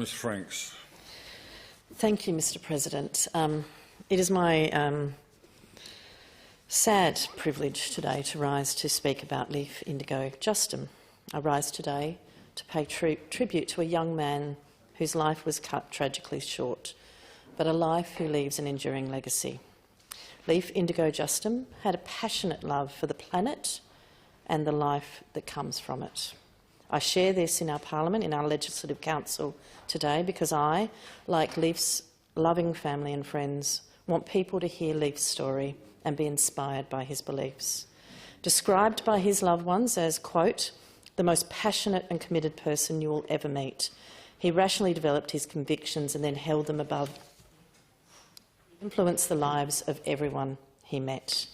Ms Franks. Thank you, Mr President. It is my sad privilege today to rise to speak about Leif Indigo Justum. I rise today to pay tribute to a young man whose life was cut tragically short, but a life who leaves an enduring legacy. Leif Indigo Justum had a passionate love for the planet and the life that comes from it. I share this in our Parliament, in our Legislative Council today, because I, like Leif's loving family and friends, want people to hear Leif's story and be inspired by his beliefs. Described by his loved ones as, quote, the most passionate and committed person you will ever meet, he rationally developed his convictions and then held them above, influenced the lives of everyone he met.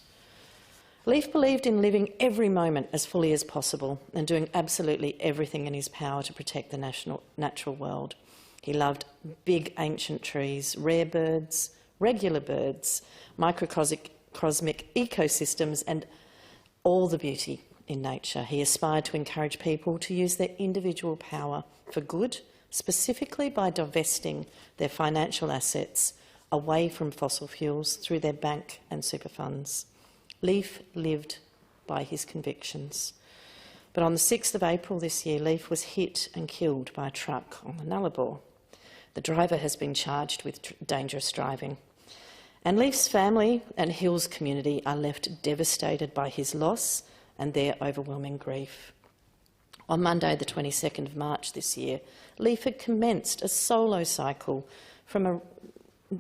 Leif believed in living every moment as fully as possible and doing absolutely everything in his power to protect the natural world. He loved big ancient trees, rare birds, regular birds, microcosmic ecosystems and all the beauty in nature. He aspired to encourage people to use their individual power for good, specifically by divesting their financial assets away from fossil fuels through their bank and super funds. Leif lived by his convictions. But on the 6th of April this year, Leif was hit and killed by a truck on the Nullarbor. The driver has been charged with dangerous driving. And Leif's family and Hills community are left devastated by his loss and their overwhelming grief. On Monday, the 22nd of March this year, Leif had commenced a solo cycle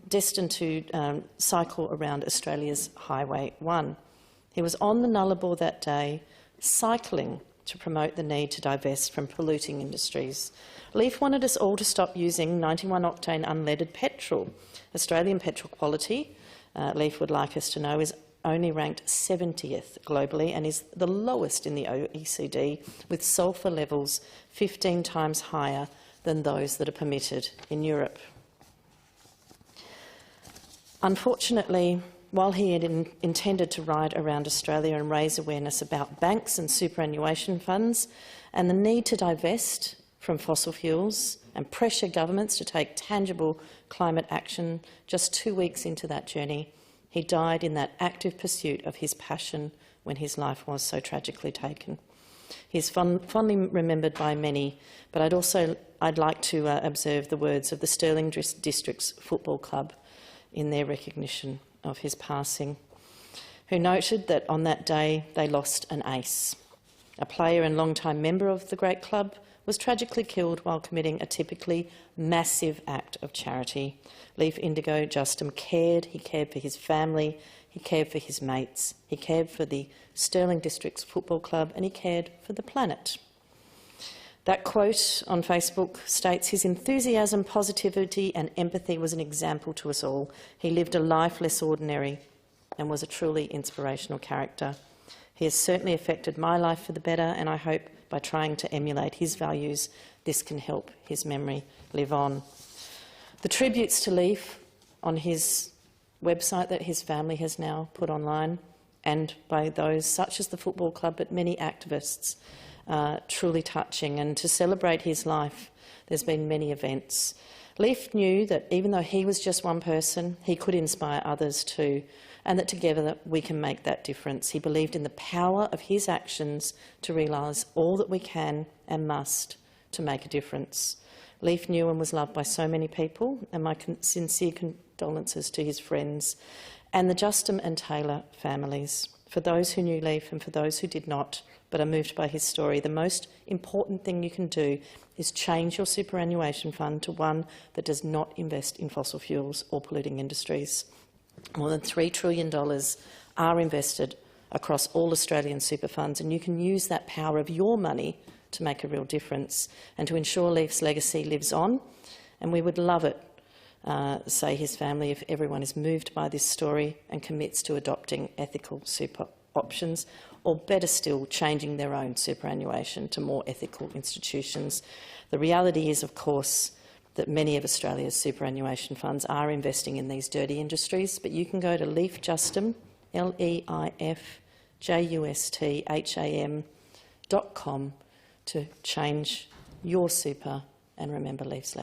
destined to cycle around Australia's Highway 1. He was on the Nullarbor that day, cycling to promote the need to divest from polluting industries. Leif wanted us all to stop using 91-octane unleaded petrol. Australian petrol quality, Leif would like us to know, is only ranked 70th globally and is the lowest in the OECD, with sulphur levels 15 times higher than those that are permitted in Europe. Unfortunately, while he had intended to ride around Australia and raise awareness about banks and superannuation funds and the need to divest from fossil fuels and pressure governments to take tangible climate action, just 2 weeks into that journey, he died in that active pursuit of his passion when his life was so tragically taken. He is fondly remembered by many, but I'd like to observe the words of the Stirling Districts Football Club in their recognition of his passing, who noted that on that day they lost an ace. A player and long-time member of the great club was tragically killed while committing a typically massive act of charity. Leif Indigo Justum cared. He cared for his family, he cared for his mates, he cared for the Stirling Districts Football Club, and he cared for the planet. That quote on Facebook states, his enthusiasm, positivity and empathy was an example to us all. He lived a life less ordinary and was a truly inspirational character. He has certainly affected my life for the better, and I hope by trying to emulate his values, this can help his memory live on. The tributes to Leif on his website that his family has now put online, and by those such as the football club but many activists, truly touching. And to celebrate his life, there's been many events. Leif knew that even though he was just one person, he could inspire others too, and that together we can make that difference. He believed in the power of his actions to realise all that we can and must to make a difference. Leif knew and was loved by so many people, and my sincere condolences to his friends and the Justum and Taylor families. For those who knew Leif and for those who did not, but are moved by his story, the most important thing you can do is change your superannuation fund to one that does not invest in fossil fuels or polluting industries. More than $3 trillion are invested across all Australian super funds, and you can use that power of your money to make a real difference and to ensure Leif's legacy lives on. And we would love it, say his family, if everyone is moved by this story and commits to adopting ethical super options, or better still, changing their own superannuation to more ethical institutions. The reality is, of course, that many of Australia's superannuation funds are investing in these dirty industries, but you can go to Leif Justum, leifjustham.com to change your super and remember Leif's legacy.